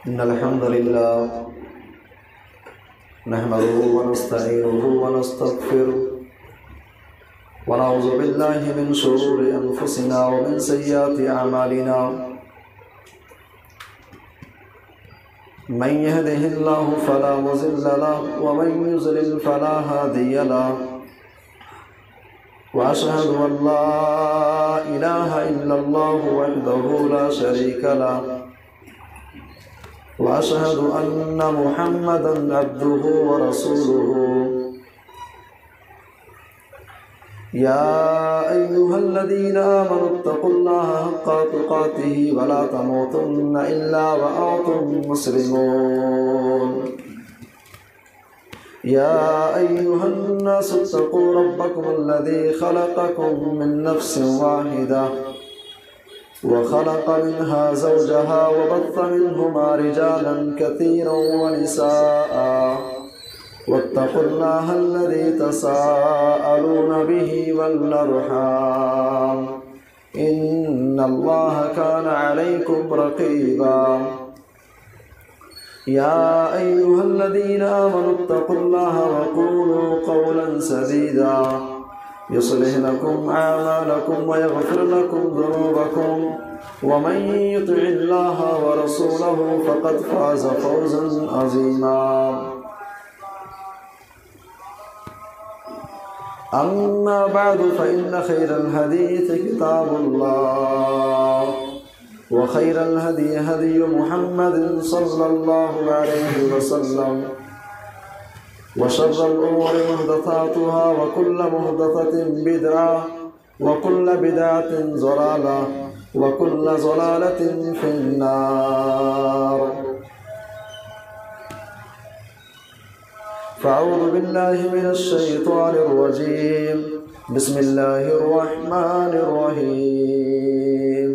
इन्नल हम्दुलिल्लाह नहमदुहु व नस्तईनुहु व नस्तगफिरुह व नऊज़ु बिल्लाहि मिन शुरूरि अनफुसिना व मिन सय्यिआति अमालिना मन यहदिहिल्लाहु फला मुज़िल्ल लहु व मन युज़लिल फला हादिय लहु व अशहदु अन ला इलाहा इल्लल्लाहु वहदहु ला शरीका लहु व अशहदु अन्न मुहम्मदन अब्दुहु व रसूलुहु या अय्युहल्लज़ीना आमनुत्तक़ुल्लाहा हक़्क़ तुक़ातिही व ला तमूतुन्ना इल्ला व अंतुम मुस्लिमून या अय्युहन्नासु इत्तक़ू रब्बकुमुल्लज़ी ख़लक़कुम मिन नफ़्सिन वाहिदा वख़लक़ मिन्हा ज़ौजहा वबत्थ मिन्हुमा रिजालन कसीरन वनिसाअ वत्तक़ुल्लाह अल्लज़ी तसाअलून बिही वल अर्हाम इन्नल्लाह कान अलैकुम रक़ीबा या अय्युहल्लज़ीना आमनुत्तक़ुल्लाह वक़ूलू क़ौलन सदीदा युस्लिह लकुम अअमालकुम व यग़फिर लकुम ज़ुनूबकुम व मन युतिइल्लाह व रसूलहु फ़क़द फ़ाज़ फ़ौज़न अज़ीमा अम्मा बअदु फ़इन्न ख़ैरल हदीस किताबुल्लाह व ख़ैरल हदी हदी मुहम्मदिन सल्लल्लाहु अलैहि वसल्लम व शर्रल उमूरि मुहदसातुहा व कुल्लु मुहदसतिन बिदअह व कुल्लु बिदअतिन ज़लालह व कुल्लु ज़लालतिन फिन्नार फ़अऊज़ु बिल्लाहि मिनश शैतानिर रजीम बिस्मिल्लाहिर रहमानिर रहीम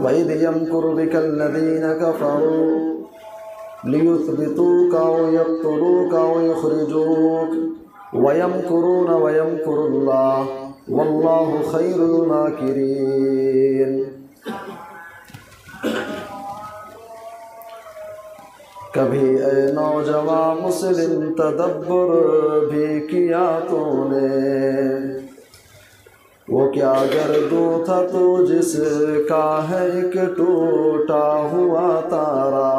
व इज़ यमकुरु बिकल्लज़ीना कफ़रू लियुथबितूका व यक़्तुलूका व युख़रिजूक व यमकुरून व यमकुरुल्लाह वल्लाहु खैरुल माकिरीन। कभी ए नौजवान मुस्लिम तदब्बुर भी किया तूने, वो क्या गर्दू था तू जिसका है एक टूटा हुआ तारा,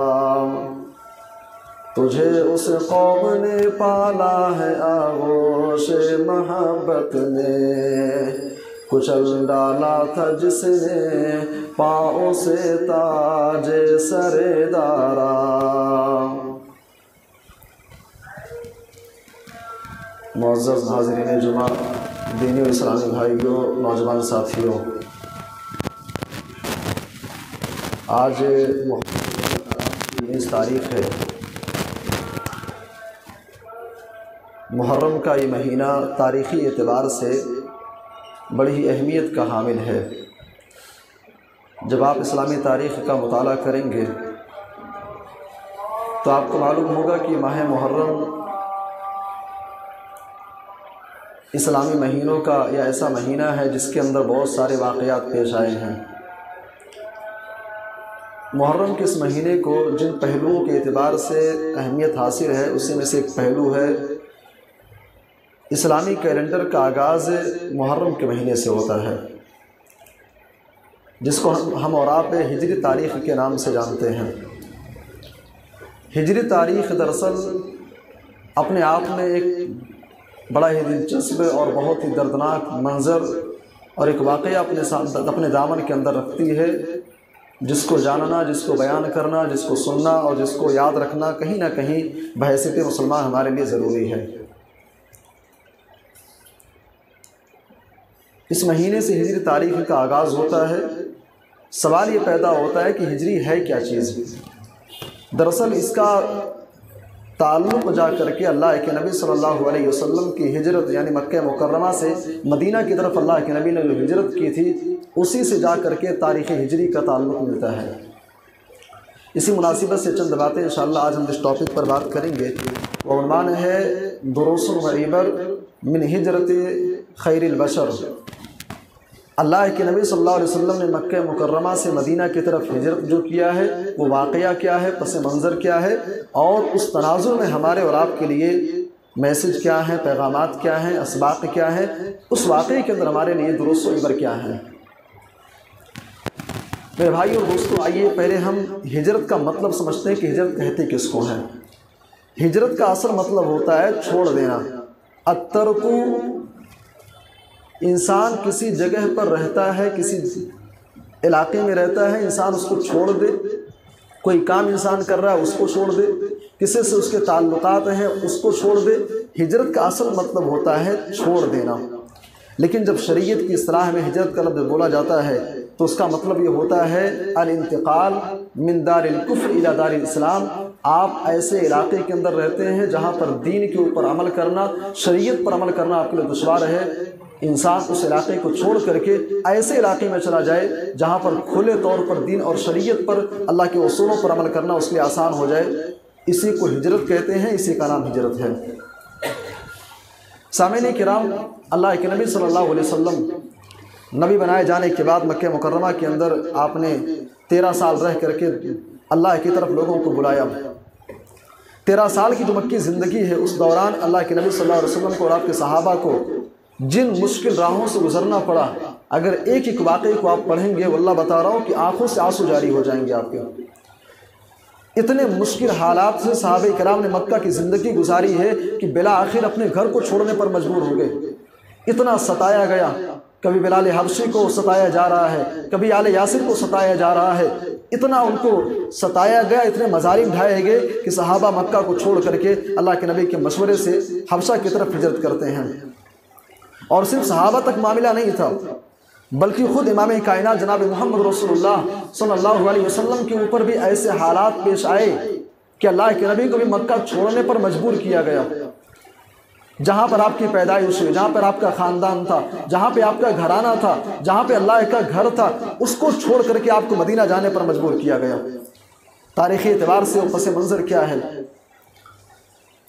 तुझे उस कौम ने पाला है आगोशे मोहब्बत ने, कुचल डाला था जिसने पाँव से ताजे सरेदारा। मुअज़्ज़ज़ हाज़िरीन जुमा, दीनी और इस्लामी भाइयों, नौजवान साथियों, आज 19 तारीख़ है। मुहर्रम का ये महीना तारीख़ी एतबार से बड़ी अहमियत का हामिल है। जब आप इस्लामी तारीख़ का मुताला करेंगे तो आपको मालूम होगा कि माह मुहर्रम इस्लामी महीनों का या ऐसा महीना है जिसके अंदर बहुत सारे वाक़यात पेश आए हैं। मुहर्रम के इस महीने को जिन पहलुओं के एतबार से अहमियत हासिल है, उसी में से एक पहलू है इस्लामी कैलेंडर का आगाज़ मुहर्रम के महीने से होता है, जिसको हम और आप हिजरी तारीख़ के नाम से जानते हैं। हिजरी तारीख़ दरअसल अपने आप में एक बड़ा ही दिलचस्प और बहुत ही दर्दनाक मंज़र और एक वाक़या अपने दामन के अंदर रखती है, जिसको जानना, जिसको बयान करना, जिसको सुनना और जिसको याद रखना कहीं ना कहीं बहैसियत मुसलमान हमारे लिए ज़रूरी है। इस महीने से हिजरी तारीख़ का आगाज़ होता है। सवाल ये पैदा होता है कि हिजरी है क्या चीज़। दरअसल इसका ताल्लुक़ जा करके अल्लाह के नबी सल्लल्लाहु अलैहि वसल्लम की हिजरत यानी मक्का मुकर्रमा से मदीना की तरफ अल्लाह के नबी ने जो हिजरत की थी, उसी से जा करके तारीख़ हिजरी का ताल्लुक़ मिलता है। इसी मुनासिबत से चंद बातें इंशाअल्लाह आज हम इस टॉपिक पर बात करेंगे। वो उन्वान है दुरूसुन व इबर मिन हिजरत खैरिल बशर, अल्लाह के नबी सल्लल्लाहु अलैहि वसल्लम ने मक्का मुकर्रमा से मदीना की तरफ हिजरत जो किया है वो वाक़या क्या है, पस मंज़र क्या है, और उस तनाज़ुर में हमारे और आपके लिए मैसेज क्या है, पैगामात क्या हैं, असबाक़ क्या है, उस वाक़े के अंदर हमारे लिए दुरुस्त व इबर क्या है। मेरे भाई और दोस्तों, आइए पहले हम हिजरत का मतलब समझते हैं कि हिजरत कहते किसको है। हिजरत का असल मतलब होता है छोड़ देना। अत्तरकु, इंसान किसी जगह पर रहता है, किसी इलाके में रहता है, इंसान उसको छोड़ दे, कोई काम इंसान कर रहा है उसको छोड़ दे, किसी से उसके ताल्लुकात हैं उसको छोड़ दे। हिजरत का असल मतलब होता है छोड़ देना। लेकिन जब शरीयत की इस्तिलाह में हिजरत का लफ्ज़ बोला जाता है तो उसका मतलब ये होता है अल इंतकाल मिन दारिल कुफ्र इला दारिल इस्लाम। आप ऐसे इलाके के अंदर रहते हैं जहाँ पर दीन के ऊपर अमल करना, शरीयत पर अमल करना आपके लिए दुश्वार है। इंसान उस इलाके को छोड़ करके ऐसे इलाके में चला जाए जहाँ पर खुले तौर पर दीन और शरीयत पर, अल्लाह के उसूलों पर अमल करना उसके लिए आसान हो जाए। इसी को हिजरत कहते हैं, इसी का नाम हिजरत है। सामईन किराम, अल्लाह के नबी सल्लल्लाहु अलैहि वसल्लम नबी बनाए जाने के बाद मक्का मुकर्रमा के अंदर आपने 13 साल रह करके अल्लाह की तरफ लोगों को बुलाया। 13 साल की जो मक्की ज़िंदगी है उस दौरान अल्लाह के नबी सल्लल्लाहु अलैहि वसल्लम को और आपके सहाबा को जिन मुश्किल राहों से गुजरना पड़ा, अगर एक एक वाक़े को आप पढ़ेंगे, वल्लाह बता रहा हूँ कि आंखों से आंसू जारी हो जाएंगे आपके। इतने मुश्किल हालात से सहाबे किराम ने मक्का की ज़िंदगी गुजारी है कि बिला आखिर अपने घर को छोड़ने पर मजबूर हो गए। इतना सताया गया, कभी बिलाल हबशी को सताया जा रहा है, कभी आले यासिर को सताया जा रहा है। इतना उनको सताया गया, इतने मजारिम ढाए गए कि सहाबा मक्का को छोड़ करके अल्लाह के नबी के मशवरे से हबशा की तरफ हिजरत करते हैं। और सिर्फ सहाबा तक मामला नहीं था, बल्कि ख़ुद इमाम कायनात जनाब मोहम्मद रसूलुल्लाह सल्लल्लाहु अलैहि वसल्लम के ऊपर भी ऐसे हालात पेश आए कि अल्लाह के नबी को भी मक्का छोड़ने पर मजबूर किया गया। जहाँ पर आपकी पैदाइश हुई, जहाँ पर आपका ख़ानदान था, जहाँ पे आपका घराना था, जहाँ पे अल्लाह का घर था, उसको छोड़ करके आपको मदीना जाने पर मजबूर किया गया। तारीख़ी एतबार से वो पस मंज़र क्या है?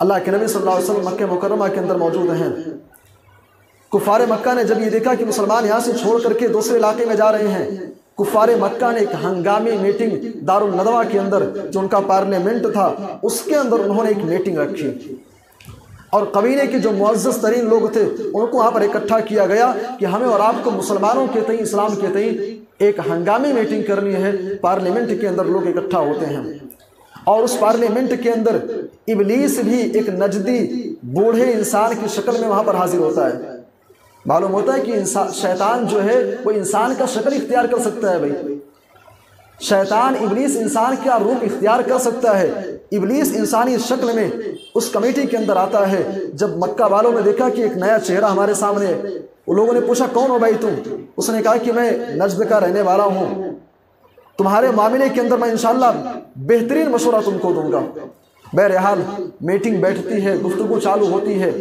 अल्लाह के नबी सल्लल्लाहु अलैहि वसल्लम मक्का मुकर्रमा के अंदर मौजूद हैं। कुफ़ारे मक्का ने जब ये देखा कि मुसलमान यहाँ से छोड़ करके दूसरे इलाके में जा रहे हैं, कुफ़ारे मक्का ने एक हंगामी मीटिंग दारुल नदवा के अंदर, जो उनका पार्लियामेंट था, उसके अंदर उन्होंने एक मीटिंग रखी और कबीले के जो मुअज़्ज़ज़ तरीन लोग थे उनको वहाँ पर इकट्ठा किया गया कि हमें और आपको मुसलमानों के तई, इस्लाम के तई एक हंगामी मीटिंग करनी है। पार्लियामेंट के अंदर लोग इकट्ठा होते हैं और उस पार्लियामेंट के अंदर इबलीस भी एक नजदी बूढ़े इंसान की शक्ल में वहाँ पर हाजिर होता है। मालूम होता है कि इंसान, शैतान जो है वो इंसान का शक्ल इख्तियार कर सकता है। भाई, शैतान इबलीस इंसान का रूप इख्तियार कर सकता है। इबलीस इंसानी शक्ल में उस कमेटी के अंदर आता है। जब मक्का वालों ने देखा कि एक नया चेहरा हमारे सामने है, वो लोगों ने पूछा कौन हो भाई तुम? उसने कहा कि मैं नजद का रहने वाला हूँ, तुम्हारे मामले के अंदर मैं इंशाअल्लाह बेहतरीन मशवरा तुमको दूंगा। बहरहाल मीटिंग बैठती है, गुफ्तगू चालू होती है।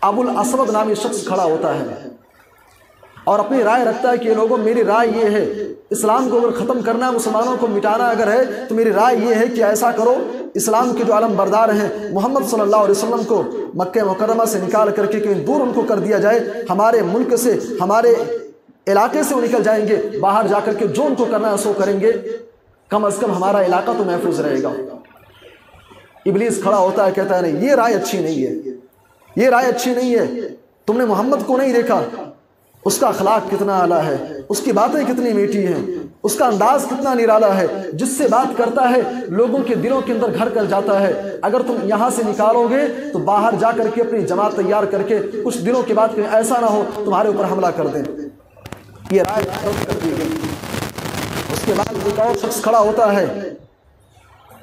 अबुल असवद नामी शख्स खड़ा होता है और अपनी राय रखता है कि लोगों, मेरी राय ये है, इस्लाम को अगर ख़त्म करना है, मुसलमानों को मिटाना अगर है, तो मेरी राय ये है कि ऐसा करो, इस्लाम के जो आलम बरदार हैं मोहम्मद सल्लल्लाहु अलैहि वसल्लम को मक्का मुकर्रमा से निकाल करके कहीं दूर उनको कर दिया जाए। हमारे मुल्क से, हमारे इलाके से वो निकल जाएंगे, बाहर जा करके जो उनको करना है सो करेंगे, कम अज़ कम हमारा इलाका तो महफूज रहेगा। इबलीस खड़ा होता है, कहता है नहीं, ये राय अच्छी नहीं है, ये राय अच्छी नहीं है। तुमने मोहम्मद को नहीं देखा, उसका अखलाक कितना आला है, उसकी बातें कितनी मीठी हैं, उसका अंदाज कितना निराला है, जिससे बात करता है लोगों के दिलों के अंदर घर कर जाता है। अगर तुम यहाँ से निकालोगे तो बाहर जा करके अपनी जमात तैयार करके कुछ दिनों के बाद ऐसा ना हो तुम्हारे ऊपर हमला कर दें। ये राय कर दी गई। उसके बाद एक और शख्स खड़ा होता है,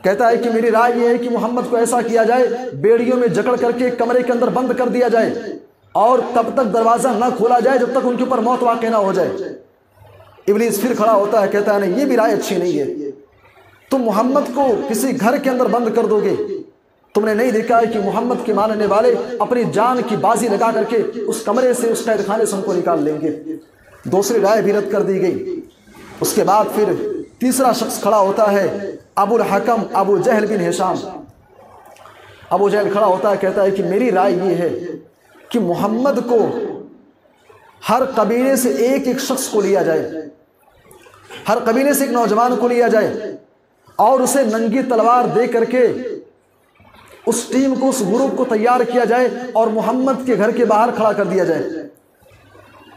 कहता है कि मेरी राय ये है कि मोहम्मद को ऐसा किया जाए, बेड़ियों में जकड़ करके कमरे के अंदर बंद कर दिया जाए और तब तक दरवाज़ा ना खोला जाए जब तक उनके ऊपर मौत वाक़ई ना हो जाए। इब्लीस फिर खड़ा होता है, कहता है नहीं, ये भी राय अच्छी नहीं है। तुम मोहम्मद को किसी घर के अंदर बंद कर दोगे, तुमने नहीं देखा है कि मोहम्मद के मानने वाले अपनी जान की बाजी लगा करके उस कमरे से, उस कैद खाने से उनको निकाल लेंगे। दूसरी राय भी रद्द कर दी गई। उसके बाद फिर तीसरा शख्स खड़ा होता है, अबुल हकम अबू जहल बिन हिशाम। अबू जहल खड़ा होता है, कहता है कि मेरी राय ये है कि मोहम्मद को हर कबीले से एक एक शख्स को लिया जाए, हर कबीले से एक नौजवान को लिया जाए और उसे नंगी तलवार दे करके उस टीम को, उस ग्रुप को तैयार किया जाए और मोहम्मद के घर के बाहर खड़ा कर दिया जाए।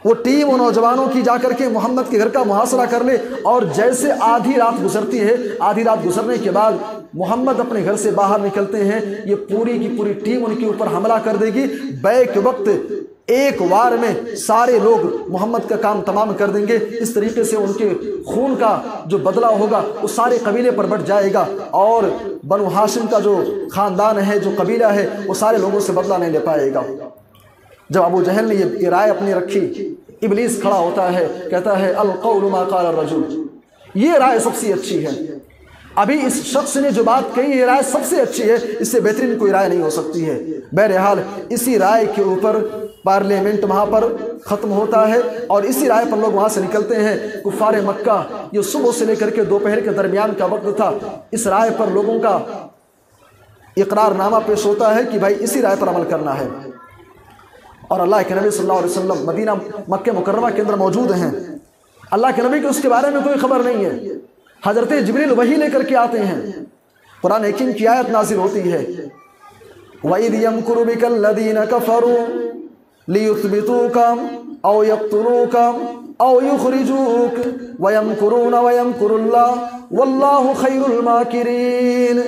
वो टीम उन नौजवानों की जाकर के मोहम्मद के घर का मुहासरा कर ले और जैसे आधी रात गुजरती है, आधी रात गुजरने के बाद मोहम्मद अपने घर से बाहर निकलते हैं, ये पूरी की पूरी टीम उनके ऊपर हमला कर देगी। बैक वक्त एक वार में सारे लोग मोहम्मद का काम तमाम कर देंगे। इस तरीके से उनके खून का जो बदला होगा वो सारे कबीले पर बढ़ जाएगा और बनु हाशिम का जो खानदान है, जो कबीला है, वो सारे लोगों से बदला नहीं ले पाएगा। जब अबू जहल ने ये राय अपनी रखी, इब्लीस खड़ा होता है, कहता है अल कौलु मा क़ाल रजुल, ये राय सबसे अच्छी है। अभी इस शख्स ने जो बात कही ये राय सबसे अच्छी है, इससे बेहतरीन कोई राय नहीं हो सकती है। बहरहाल इसी राय के ऊपर पार्लियामेंट वहाँ पर ख़त्म होता है और इसी राय पर लोग वहाँ से निकलते हैं। कुफ़ार मक्का, ये सुबह से लेकर के दोपहर के दरमियान का वक्त था, इस राय पर लोगों का इकरारनामा पेश होता है कि भाई इसी राय पर अमल करना है। और अल्लाह के नबी सल्लल्लाहु अलैहि वसल्लम मदीना मक्के मुकर्रमा के अंदर मौजूद हैं। अल्लाह के नबी को उसके बारे में कोई खबर नहीं है। हज़रत जिब्रील वही लेकर के आते हैं। कुरान हकीम की आयत नाज़िल होती है, वइज़ यमकुरु बिकल लदीना कफ़रू लियुस्बितूका औ यक़्तुलूका औ युख़रिजूक वयमकुरून वयमकुरुल्लाह वल्लाहु खैरुल माकिरीन।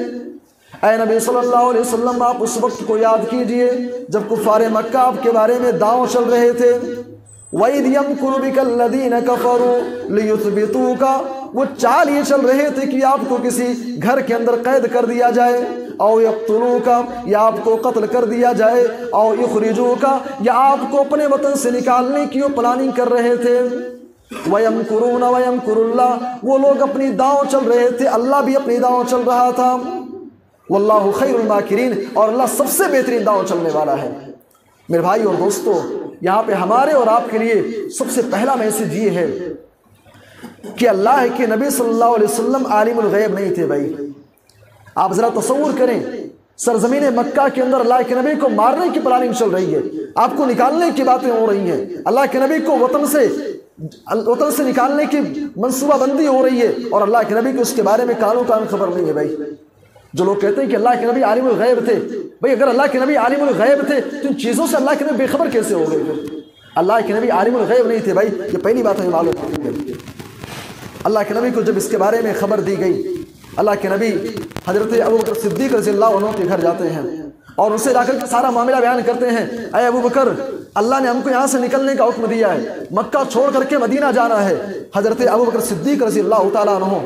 ऐ नबी सल्लल्लाहु अलैहि वसल्लम, आप उस वक्त को याद कीजिए जब कुफ़ार मक्का आपके बारे में दांव चल रहे थे। वइज़ यमकुरु बिकल लदीना कफ़रू लियुस्बितूका, वो चाल ये चल रहे थे कि आपको किसी घर के अंदर कैद कर दिया जाए, औ यक़्तुलूका, या आपको कत्ल कर दिया जाए, औ युख़रिजूका, या आपको अपने वतन से निकालने की वो प्लानिंग कर रहे थे। वयमकुरून वयमकुरुल्लाह, वो लोग अपनी दांव चल रहे थे, अल्लाह भी अपनी दांव चल रहा था। वल्लाहु खैरुल माकिरीन, और अल्लाह सबसे बेहतरीन दांव चलने वाला है। मेरे भाई और दोस्तों, यहाँ पे हमारे और आपके लिए सबसे पहला मैसेज ये है कि अल्लाह के नबी सल्लल्लाहु अलैहि वसल्लम आलिमुल गैब नहीं थे। भाई आप जरा तसव्वुर करें, सरजमीन मक्का के अंदर अल्लाह के नबी को मारने की प्लानिंग चल रही है, आपको निकालने की बातें हो रही हैं, अल्लाह के नबी को वतन से निकालने की मनसूबाबंदी हो रही है और अल्लाह के नबी को उसके बारे में कानो कान खबर नहीं है। भाई जो लोग कहते हैं कि अल्लाह के नबी आलिमुल गैब थे, भाई अगर अल्लाह के नबी आलिमुल गैब थे तो इन चीज़ों से अल्लाह के नबी बेखबर कैसे हो गए? अल्लाह के नबी आलिमुल गैब नहीं थे। भाई ये पहली बात हमें मालूम है। अल्लाह के नबी को जब इसके बारे में खबर दी गई, अल्लाह के नबी हज़रत अबू बकर सिद्दीक़ रज़ियल्लाहु अन्हु के घर जाते हैं और उनसे जाकर के सारा मामला बयान करते हैं। अय अबू बकर, अल्लाह ने हमको यहाँ से निकलने का हुक्म दिया है, मक्का छोड़ करके मदीना जाना है। हज़रत अबू बकर सिद्दीक़ रज़ियल्लाहु ताला अन्हु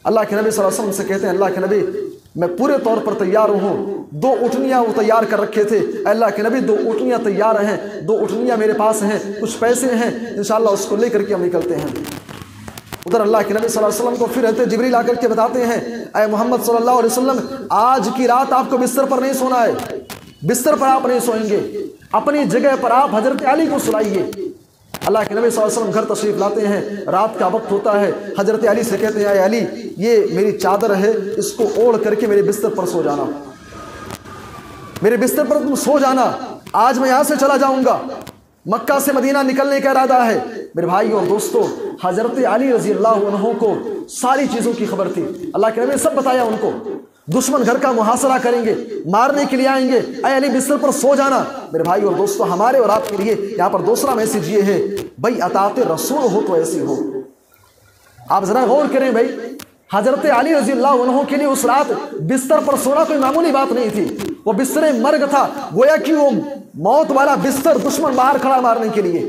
अल्लाह के नबी सल्लल्लाहु अलैहि वसल्लम से कहते हैं, अल्लाह के नबी मैं पूरे तौर पर तैयार हूँ। 2 ऊँटनियाँ वो तैयार कर रखे थे। अल्लाह के नबी 2 ऊँटनियाँ तैयार हैं, 2 ऊँटनियाँ मेरे पास हैं, कुछ पैसे हैं, इंशाअल्लाह उसको लेकर के हम निकलते हैं। उधर अल्लाह के नबी सल्लल्लाहु अलैहि वसल्लम को फिर रहते जिब्रील आकर के बताते हैं, ऐ मोहम्मद सल्लल्लाहु अलैहि वसल्लम, आज की रात आपको बिस्तर पर नहीं सोना है, बिस्तर पर आप नहीं सोएंगे, अपनी जगह पर आप हज़रत अली को सुलाइए। अल्लाह के नबी सल्लल्लाहु अलैहि वसल्लम घर तशरीफ़ लाते हैं, रात का वक्त होता है। हज़रत अली से कहते हैं, ऐ अली, ये मेरी चादर है, इसको ओढ़ करके मेरे बिस्तर पर सो जाना, मेरे बिस्तर पर तुम सो जाना, आज मैं यहाँ से चला जाऊँगा, मक्का से मदीना निकलने का इरादा है। मेरे भाई और दोस्तों, हज़रत अली रज़ियल्लाहु अन्हु को सारी चीज़ों की खबर थी। अल्लाह के नबी ने सब बताया उनको, दुश्मन घर का मुहासरा करेंगे, मारने के लिए आएंगे, ऐ अली बिस्तर पर सो जाना। मेरे भाई और दोस्तों, हमारे और आपके लिए यहाँ पर दूसरा मैसेज ये है, भाई अताते रसूल हो तो ऐसी हो। आप जरा गौर करें भाई, हज़रत अली रज़ियल्लाहु अन्हु के लिए उस रात बिस्तर पर सोना कोई मामूली बात नहीं थी। वो बिस्तर मर्ग था, गोया कि वो मौत वाला बिस्तर, दुश्मन बाहर खड़ा मारने के लिए।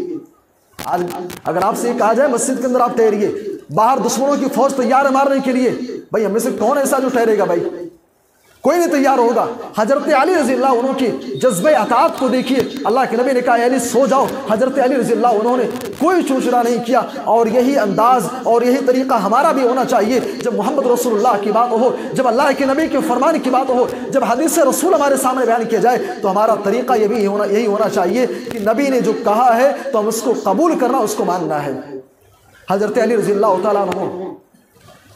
आज अगर आपसे कहा जाए मस्जिद के अंदर आप ठहरिए, बाहर दुश्मनों की फौज तैयार है मारने के लिए, भाई हमें से कौन ऐसा जो ठहरेगा? भाई कोई नहीं तैयार होगा। हज़रत अली रज़ियल्लाहु अन्हु की जज्बे अतात को देखिए। अल्लाह के नबी ने कहा, अली सो जाओ। हज़रत अली रज़ियल्लाहु अन्हु ने कोई चूचरा नहीं किया। और यही अंदाज और यही तरीका हमारा भी होना चाहिए। जब मोहम्मद रसूलुल्लाह की बात हो, जब अल्लाह के नबी के फरमान की बात हो, जब हदीस रसूल हमारे सामने बयान किया जाए, तो हमारा तरीका यही होना चाहिए कि नबी ने जो कहा है तो हम उसको कबूल करना, उसको मानना है। हज़रत अली रज़ियल्लाहु ताला अन्हु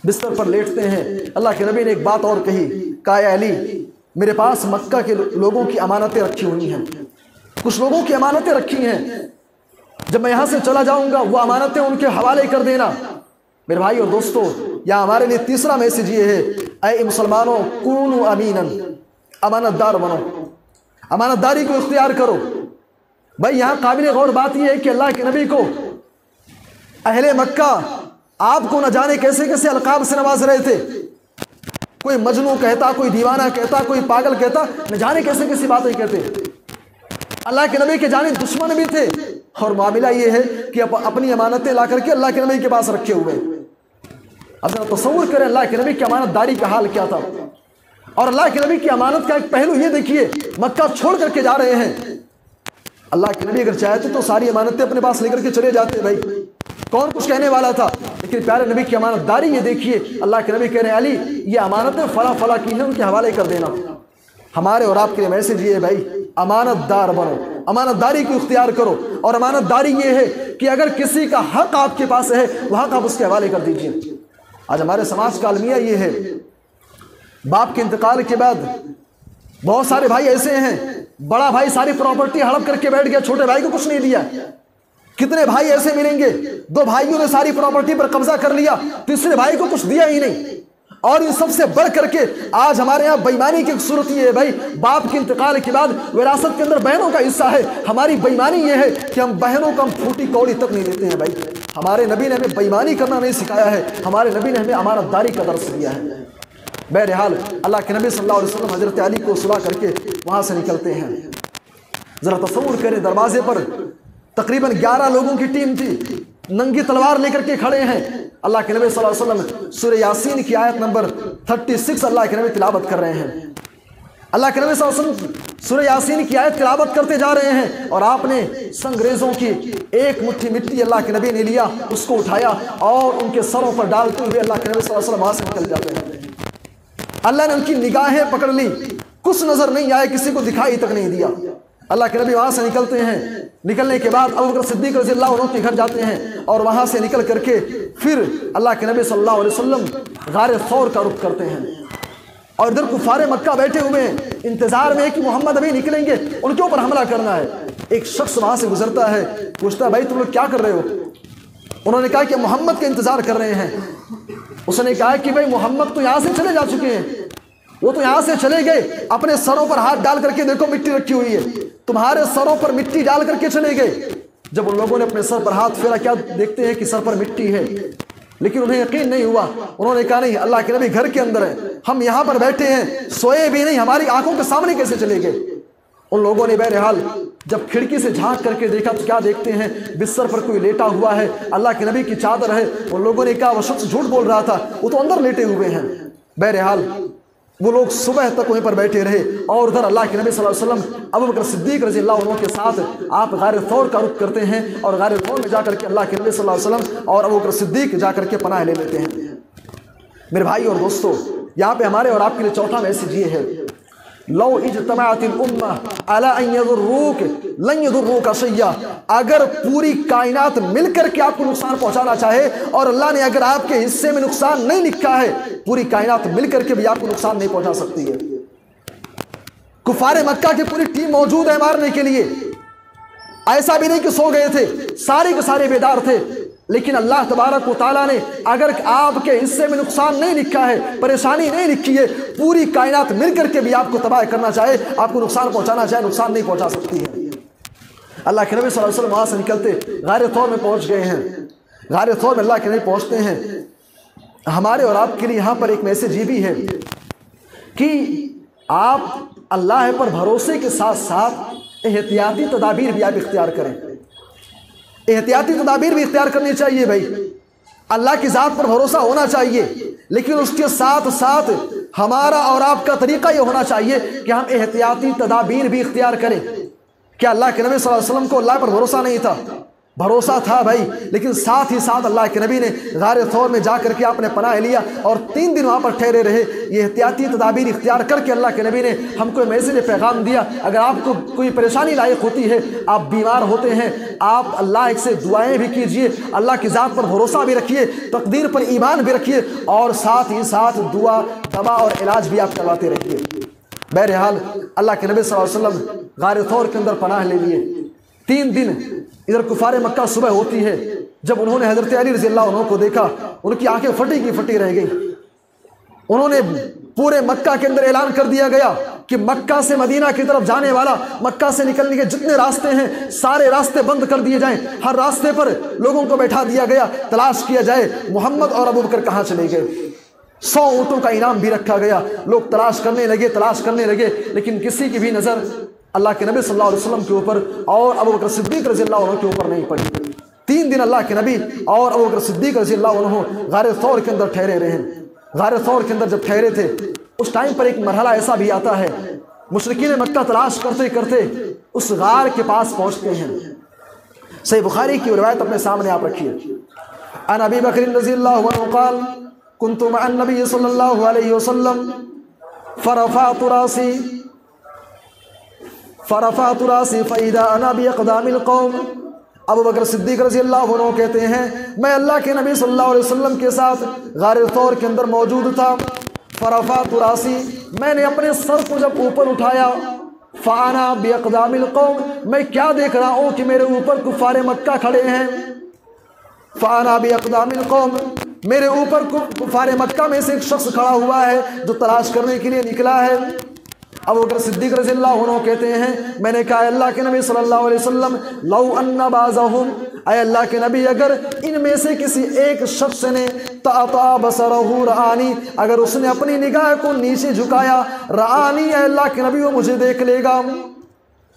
बिस्तर पर लेटते हैं। अल्लाह के नबी ने एक बात और कही, कहा, अली, मेरे पास मक्का के लोगों की अमानतें रखी हुई हैं, कुछ लोगों की अमानतें रखी हैं, जब मैं यहाँ से चला जाऊँगा वो अमानतें उनके हवाले कर देना। मेरे भाई और दोस्तों, यहाँ हमारे लिए तीसरा मैसेज ये है, ऐ मुसलमानों कूनू अमीनन, अमानतदार बनो, अमानतदारी को इख्तियार करो। भाई यहाँ काबिल गौर बात यह है कि अल्लाह के नबी को अहले मक्का आपको न जाने कैसे कैसे अलकाब से नवाज रहे थे। कोई मजनू कहता, कोई दीवाना कहता, कोई पागल कहता, न जाने कैसे कैसी बातें कहते। अल्लाह के नबी के जाने दुश्मन भी थे। और मामला ये है कि अपनी अमानतें ला करके अल्लाह के नबी के पास रखे हुए। अब जरा तसव्वुर करें अल्लाह के नबी की अमानतदारी का हाल क्या था। और अल्लाह के नबी की अमानत का एक पहलू ये देखिए, मक्का छोड़ करके जा रहे हैं। अल्लाह के नबी अगर चाहते तो सारी अमानतें अपने पास लेकर के चले जाते। भाई कौन कुछ कहने वाला था, लेकिन प्यारे नबी की अमानतदारी ये देखिए। अल्लाह के नबी कह रहे हैं, अली ये अमानतें फला फला की हैं, उनके हवाले कर देना। हमारे और आपके लिए मैसेज ये है, भाई अमानतदार बनो, अमानतदारी को इख्तियार करो। और अमानतदारी ये है कि अगर किसी का हक आपके पास है, वह हक आप उसके हवाले कर दीजिए। आज हमारे समाज का अलमिया ये है, बाप के इंतकाल के बाद बहुत सारे भाई ऐसे हैं, बड़ा भाई सारी प्रॉपर्टी हड़प करके बैठ गया, छोटे भाई को कुछ नहीं दिया। कितने भाई ऐसे मिलेंगे, दो भाइयों ने सारी प्रॉपर्टी पर कब्जा कर लिया, तीसरे भाई को कुछ दिया ही नहीं। और इन सबसे बढ़ करके आज हमारे यहाँ बेईमानी की सूरत ये है, भाई बाप के इंतकाल के बाद विरासत के अंदर बहनों का हिस्सा है। हमारी बेईमानी ये है कि हम बहनों को हम फूटी कौड़ी तक नहीं देते हैं। भाई हमारे नबी ने हमें बेईमानी करना नहीं सिखाया है, हमारे नबी ने हमें अमानतदारी का दर्स दिया है। बहरहाल अल्लाह के नबी सल्लल्लाहु अलैहि वसल्लम हजरत अली को सुला करके वहाँ से निकलते हैं। ज़रा तसव्वुर करें, दरवाजे पर तकरीबन 11 लोगों की टीम थी, नंगी तलवार लेकर के खड़े हैं। अल्लाह के नबी सल्लल्लाहु अलैहि वसल्लम सूरह यासीन की आयत नंबर 36 अल्लाह के नबी तिलावत कर रहे हैं। अल्लाह के नबी सल्लल्लाहु अलैहि वसल्लम सूरह यासीन की आयत तिलावत करते जा रहे हैं। और आपने संग्रेजों की एक मुट्ठी मिट्टी अल्लाह के नबी ने लिया, उसको उठाया और उनके सरों पर डालते हुए अल्लाह के नबी सल्लल्लाहु अलैहि वसल्लम वहाँ से निकल जाते हैं। अल्लाह ने उनकी निगाहें पकड़ ली, कुछ नजर नहीं आया, किसी को दिखाई तक नहीं दिया। अल्लाह के नबी वहाँ से निकलते हैं। निकलने के बाद अबू बकर सिद्दीक रज़ियल्लाहु अन्हु के घर जाते हैं और वहाँ से निकल करके फिर अल्लाह के नबी सल्लल्लाहु अलैहि वसल्लम गारे सौर का रुख करते हैं। और इधर कुफारे मक्का बैठे हुए हैं, इंतजार में है कि मोहम्मद अभी निकलेंगे, उनके ऊपर हमला करना है। एक शख्स वहाँ से गुजरता है, पूछता है भाई तुम लोग क्या कर रहे हो। उन्होंने कहा कि मोहम्मद का इंतजार कर रहे हैं। उसने कहा कि भाई मोहम्मद तो यहाँ से चले जा चुके हैं, वो तो यहाँ से चले गए, अपने सरों पर हाथ डाल करके देखो मिट्टी रखी हुई है, तुम्हारे सरों पर मिट्टी डाल करके चले गए। जब उन लोगों ने अपने सर पर हाथ फेरा, क्या देखते हैं कि सर पर मिट्टी है, लेकिन उन्हें यकीन नहीं हुआ। उन्होंने कहा नहीं, अल्लाह के नबी घर के अंदर है, हम यहाँ पर बैठे हैं, सोए भी नहीं, हमारी आंखों के सामने कैसे चले गए। उन लोगों ने बहरहाल जब खिड़की से झांक करके देखा तो क्या देखते हैं, बिस्तर पर कोई लेटा हुआ है, अल्लाह के नबी की चादर है। उन लोगों ने कहा वो शख्स झूठ बोल रहा था, वो तो अंदर लेटे हुए हैं। बहरहाल वो लोग सुबह तक वहीं पर बैठे रहे। और उधर अल्लाह के नबी सल्लल्लाहु अलैहि वसल्लम अबू बकर सिद्दीक रज़ियल्लाहु अन्हु के साथ आप गारे थौर का रुख करते हैं। और गारे थौर में जाकर के अल्लाह के नबी सल्लल्लाहु अलैहि वसल्लम और अबू बकर सिद्दीक जाकर के पनाह ले लेते हैं। मेरे भाई और दोस्तों, यहाँ पे हमारे और आपके लिए चौथा मैसेज ये है, लौ इज्तमाअतिल उम्मा अला अन यदुर्रूक लन यदुर्रूका शैया। अगर पूरी कायनात मिलकर के आपको नुकसान पहुंचाना चाहे और अल्लाह ने अगर आपके हिस्से में नुकसान नहीं लिखा है, पूरी कायनात मिलकर के भी आपको नुकसान नहीं पहुंचा सकती है। कुफारे मक्का की पूरी टीम मौजूद है मारने के लिए। ऐसा भी नहीं कि सो गए थे, सारे के सारे बेदार थे, लेकिन अल्लाह तबारक व तआला ने अगर आपके हिस्से में नुकसान नहीं लिखा है, परेशानी नहीं लिखी है, पूरी कायनात मिलकर के भी आपको तबाह करना चाहे, आपको नुकसान पहुंचाना चाहे, नुकसान नहीं पहुंचा सकती है। अल्लाह के नबी सल्लल्लाहु अलैहि वसल्लम वहाँ से निकलते गारे थौर में पहुँच गए हैं। गारे थौर में अल्लाह के नबी पहुँचते हैं। हमारे और आपके लिए यहाँ पर एक मैसेज ये भी है कि आप अल्लाह पर भरोसे के साथ साथ एहतियाती तदाबीर भी आप इख्तियार करें। एहतियाती तदाबीर भी इख्तियार करनी चाहिए। भाई अल्लाह की ज़ात पर भरोसा होना चाहिए, लेकिन उसके साथ साथ हमारा और आपका तरीका यह होना चाहिए कि हम एहतियाती तदाबीर भी इख्तियार करें। क्या अल्लाह के नबी सल्लल्लाहु अलैहि वसल्लम को अल्लाह पर भरोसा नहीं था? भरोसा था भाई, लेकिन साथ ही साथ अल्लाह के नबी ने गारे थौर में जाकर के आपने पनाह लिया और 3 दिन वहाँ पर ठहरे रहे। ये एहतियाती तदाबीर इख्तियार करके अल्लाह के नबी ने हमको मैसेज पैगाम दिया, अगर आपको कोई परेशानी लायक होती है, आप बीमार होते हैं, आप अल्लाह से दुआएं भी कीजिए, अल्लाह की ज़ात पर भरोसा भी रखिए, तकदीर पर ईमान भी रखिए और साथ ही साथ दुआ, दवा और इलाज भी आप करवाते रहिए। बहरहाल अल्लाह के नबी सल्लल्लाहु अलैहि वसल्लम गारे थौर के अंदर पनाह ले लिए। 3 दिन इधर कुफार मक्का सुबह होती है, जब उन्होंने हज़रत अली रज़ी अल्लाह अन्हु को देखा, उनकी आंखें फटी की फटी रह गई। उन्होंने पूरे मक्का के अंदर ऐलान कर दिया गया कि मक्का से मदीना की तरफ जाने वाला, मक्का से निकलने के जितने रास्ते हैं सारे रास्ते बंद कर दिए जाएं। हर रास्ते पर लोगों को बैठा दिया गया, तलाश किया जाए मोहम्मद और अबू बकर कहाँ चले गए। 100 ऊँटों का इनाम भी रखा गया। लोग तलाश करने लगे, लेकिन किसी की भी नज़र अल्लाह के नबी सल्लल्लाहु अलैहि वसल्लम के ऊपर और अबू बकर सिद्दीक रज़ी अल्लाह अन्हु के ऊपर नहीं पड़ी। 3 दिन अल्लाह के नबी और अबू बकर सिद्दीक रज़ी अल्लाह अन्हु गारे सौर के अंदर ठहरे रहे। गारे सौर के अंदर जब ठहरे थे, उस टाइम पर एक मरहला ऐसा भी आता है, मुशरिकीन मक्का तलाश करते करते उस गार के पास पहुंचते हैं। सही बुखारी की रिवायत अपने सामने आप रखिए। अन अबी बकर रज़ियल्लाहु अन्हु क़ाल कुन्तु मअन नबी सल्लल्लाहु अलैहि वसल्लम फरफ़अतु रासी फ़इज़ा अना बिअक़दामिल क़ौम। अबू बकर सिद्दीक रज़ियल्लाहु अन्हु कहते हैं, मैं अल्लाह के नबी सल्लल्लाहु अलैहि वसल्लम के साथ गारे तौर के अंदर मौजूद था। फरफ़अतु रासी, मैंने अपने सर को जब ऊपर उठाया, फ़अना बिअक़दामिल क़ौम, मैं क्या देख रहा हूँ कि मेरे ऊपर कुफ़ारे मक्का खड़े हैं। फ़अना बिअक़दामिल क़ौम, मेरे ऊपर कुफ़ारे मक्का में से एक शख्स खड़ा हुआ है जो तलाश करने के लिए निकला है। अबू बकर सिद्दीक रज़ियल्लाहु अन्हु कहते हैं, मैंने कहा अल्लाह के नबी सल्लल्लाहु अलैहि वसल्लम लौ अन्ना बाज़हुम, अय अल्लाह के नबी अगर इनमें से किसी एक शख्स ने तअता बसरहु रआनी, अगर उसने अपनी निगाह को नीचे झुकाया, रआनी, अय अल्लाह के नबी वो मुझे देख लेगा।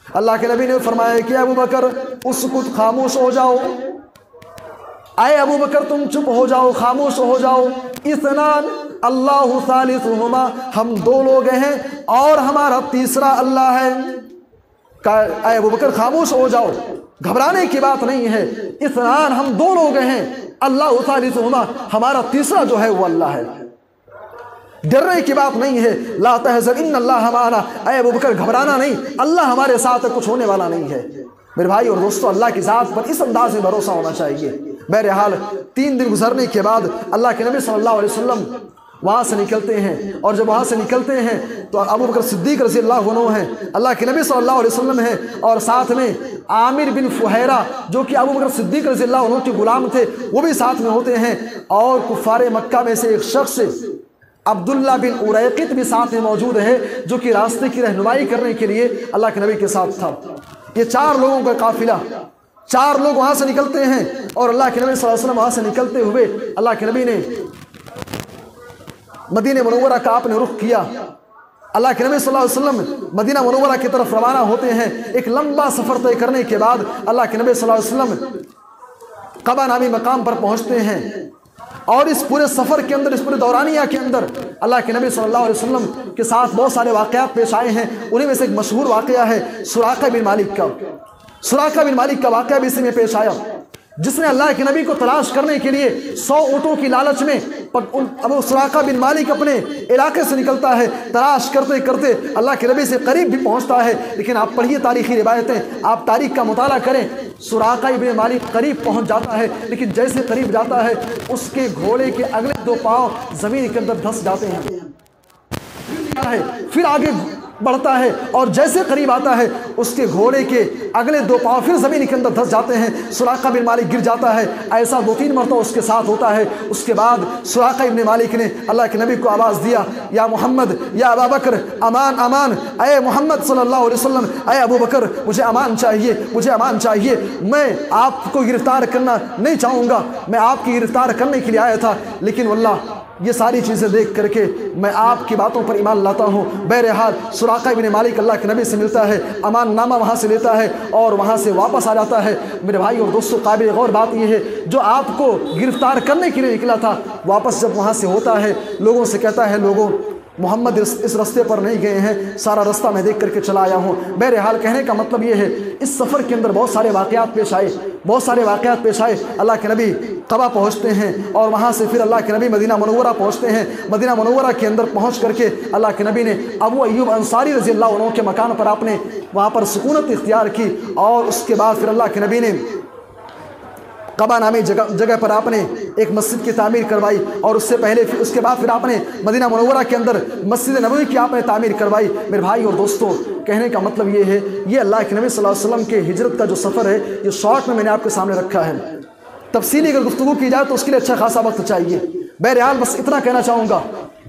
अल्लाह के नबी ने फरमाया कि अबू बकर उसकुत, खामोश हो जाओ। आए अबू बकर तुम चुप हो जाओ, खामोश हो जाओ। इस्नान अल्लाहु सालिसुहुमा, हम 2 लोग हैं और हमारा तीसरा अल्लाह है। आए अबू बकर खामोश हो जाओ, घबराने की बात नहीं है। इस्नान, हम 2 लोग हैं, अल्लाहु सालिसुहुमा, हमारा तीसरा जो है वो अल्लाह है। डरने की बात नहीं है। ला तहज़न इन्नल्लाह माना, आए अबू बकर घबराना नहीं, अल्लाह हमारे साथ है, कुछ होने वाला नहीं है। मेरे भाई और दोस्तों, अल्लाह की ज़ात पर इस अंदाज में भरोसा होना चाहिए। बहरहाल 3 दिन गुजरने के बाद अल्लाह के नबी सल्लल्लाहु अलैहि वसल्लम वहाँ से निकलते हैं, और जब वहाँ से निकलते हैं तो अबू बकर सिद्दीक रज़ियल्लाहु अन्हु हैं, अल्लाह के नबी सल्लल्लाहु अलैहि वसल्लम हैं, और साथ में आमिर बिन फुहैरा जो कि अबू बकर सिद्दीक रज़ियल्लाहु अन्हु के गुलाम थे, वो भी साथ में होते हैं। और कुफ़ारे मक्का में से एक शख्स अब्दुल्ला बिन उरैक़ित भी साथ में मौजूद है, जो कि रास्ते की रहनुमाई करने के लिए अल्लाह के नबी के साथ था। ये 4 लोगों का काफिला, 4 लोग वहाँ से निकलते हैं, और अल्लाह के नबी सल्लल्लाहु अलैहि वसल्लम वहाँ से निकलते हुए अल्लाह के नबी ने मदीना मुनव्वरा का आपने रुख किया। अल्लाह के नबी सल्लल्लाहु अलैहि वसल्लम मदीना मुनव्वरा की तरफ रवाना होते हैं। एक लंबा सफ़र तय करने के बाद अल्लाह के नबी सल्लल्लाहु अलैहि वसल्लम क़बा नामी मकाम पर पहुँचते हैं, और इस पूरे सफ़र के अंदर, इस पूरे दौरानिया के अंदर अल्लाह के नबी सल्लल्लाहु अलैहि वसल्लम के साथ बहुत सारे वाक़यात पेश आए हैं। उन्हीं में से एक मशहूर वाक़या है सुराका बिन मालिक का। सुराका बिन मालिक का वाक़या भी इसी में पेश आया, जिसने अल्लाह के नबी को तलाश करने के लिए 100 ऊँटों की लालच में अब सुराका बिन मालिक अपने इलाके से निकलता है। तलाश करते करते अल्लाह के नबी से करीब भी पहुंचता है, लेकिन आप पढ़िए तारीखी रिवायतें, आप तारीख का मुताला करें। सुराका बिन मालिक करीब पहुंच जाता है, लेकिन जैसे करीब जाता है उसके घोड़े के अगले 2 पाँव ज़मीन के अंदर धंस जाते हैं। फिर आगे बढ़ता है, और जैसे करीब आता है उसके घोड़े के अगले 2 पाँव फिर ज़मीन के अंदर धंस जाते हैं। सुराका बिन मालिक गिर जाता है। ऐसा 2-3 मरतबा उसके साथ होता है। उसके बाद सुराका बिन मालिक ने अल्लाह के नबी को आवाज़ दिया, या मोहम्मद, या अबू बकर, अमान अमान, अय मोहम्मद सल्लल्लाहु अलैहि वसल्लम, अय अबू बकर, मुझे अमान चाहिए, मुझे अमान चाहिए। मैं आपको गिरफ्तार करना नहीं चाहूँगा, मैं आपकी गिरफ्तार करने के लिए आया था, लेकिन वल्लाह ये सारी चीज़ें देख करके मैं आपकी बातों पर ईमान लाता हूँ। बहरहाल सुराका इब्न मालिक अल्लाह के नबी से मिलता है, अमान नामा वहाँ से लेता है और वहाँ से वापस आ जाता है। मेरे भाई और दोस्तों, काबिल गौर बात यह है, जो आपको गिरफ्तार करने के लिए निकला था, वापस जब वहाँ से होता है, लोगों से कहता है, लोगों मोहम्मद इस रास्ते पर नहीं गए हैं, सारा रास्ता मैं देख करके चला आया हूँ। बहरहाल कहने का मतलब ये है, इस सफ़र के अंदर बहुत सारे वाक़यात पेश आए, बहुत सारे वाक़यात पेश आए। अल्लाह के नबी कबा पहुँचते हैं और वहाँ से फिर अल्लाह के नबी मदीना मुनव्वरा पहुँचते हैं। मदीना मुनव्वरा के अंदर पहुँच करके अल्लाह के नबी ने अबू अय्यूब अंसारी रज़ियल्लाहु अन्हु के मकान पर आपने वहाँ पर सुकूनत इख्तियार की, और उसके बाद फिर अल्लाह के नबी ने क़बा नामी जगह पर आपने एक मस्जिद की तामीर करवाई और उससे पहले उसके बाद फिर आपने मदीना मुनव्वरा के अंदर मस्जिद नबवी की आपने तामीर करवाई। मेरे भाई और दोस्तों, कहने का मतलब ये है, ये अल्लाह के नबी सल्लल्लाहु अलैहि वसल्लम के हिजरत का जो सफ़र है, ये शॉर्ट में मैंने आपके सामने रखा है। तफसीली अगर गुफ्तगू की जाए तो उसके लिए अच्छा खासा वक्त चाहिए। बहरहाल बस इतना कहना चाहूँगा,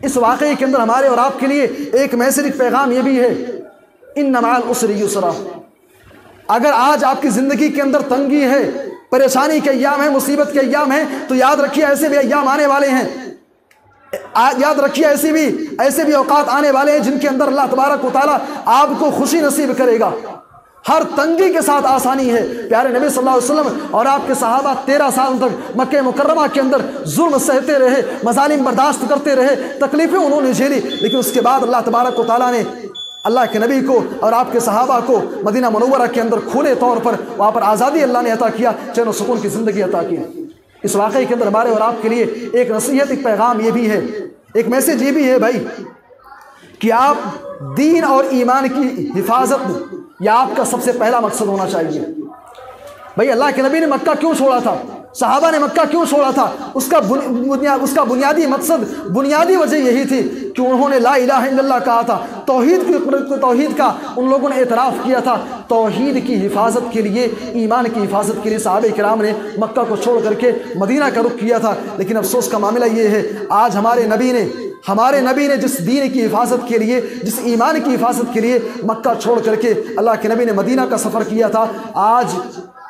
इस वाक़े के अंदर हमारे और आपके लिए एक मैसेज, एक पैगाम ये भी है, इन्ना मअल उस्रि युस्रा। अगर आज आपकी ज़िंदगी के अंदर तंगी है, परेशानी के अय्याम है, मुसीबत के अय्याम है, तो याद रखिए ऐसे भी अय्याम आने वाले हैं। याद रखिए ऐसे भी औकात आने वाले हैं जिनके अंदर अल्लाह तबारक व तआला आपको खुशी नसीब करेगा। हर तंगी के साथ आसानी है। प्यारे नबी सल्लल्लाहु अलैहि वसल्लम और आपके सहाबा 13 साल तक मक्के मुकर्रमा के अंदर जुल्म सहते रहे, मजालिम बर्दाश्त करते रहे, तकलीफें उन्होंने झेली, लेकिन उसके बाद अल्लाह तबारक व तआला ने अल्लाह के नबी को और आपके सहाबा को मदीना मुनव्वरा के अंदर खुले तौर पर वहाँ पर आज़ादी अल्लाह ने अता किया, चैन और सुकून की ज़िंदगी अता की। इस वाक़े के अंदर हमारे और आपके लिए एक नसीहत, एक पैगाम ये भी है, एक मैसेज ये भी है भाई, कि आप दीन और ईमान की हिफाजत यह आपका सबसे पहला मकसद होना चाहिए। भाई अल्लाह के नबी ने मक्का क्यों छोड़ा था, सहाबा ने मक्का क्यों छोड़ा था, उसका बुनियादी मकसद, बुनियादी वजह यही थी कि उन्होंने ला इलाहा इल्लल्लाह कहा था, तौहीद का उन लोगों ने एतराफ़ किया था। तौहीद की हिफाजत के लिए, ईमान की हिफाजत के लिए सहाबा किराम ने मक्का को छोड़ करके मदीना का रुख किया था। लेकिन अफसोस का मामला ये है, आज हमारे नबी ने जिस दीन की हिफाजत के लिए, जिस ईमान की हिफाजत के लिए मक्का छोड़ करके अल्लाह के नबी ने मदीना का सफ़र किया था, आज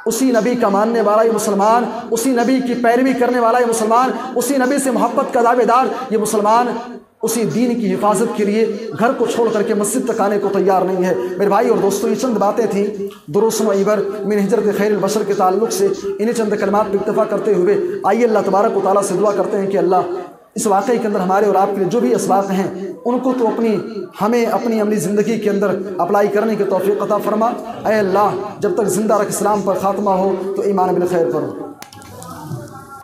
उसी नबी का मानने वाला ये मुसलमान, उसी नबी की पैरवी करने वाला ये मुसलमान, उसी नबी से मोहब्बत का दावेदार ये मुसलमान उसी दीन की हिफाजत के लिए घर को छोड़ करके मस्जिद तक आने को तैयार नहीं है। मेरे भाई और दोस्तों, ये चंद बातें थी दुरूसन व इबर मिन हिजरत खैरुल बशर के ताल्लुक़ से। इन्हीं चंद कलमात पर इक्तफ़ा करते हुए आइए अल्लाह तबारक व तआला से दुआ करते हैं कि अल्लाह इस वाक़े के अंदर हमारे और आपके लिए जो भी असबाब हैं उनको तो हमें अपनी अमली ज़िंदगी के अंदर अप्लाई करने की तौफ़ीक़ अता फ़रमा। ऐ अल्लाह, जब तक ज़िंदा रख इस्लाम पर ख़ात्मा हो तो ईमान बिल खैर करो।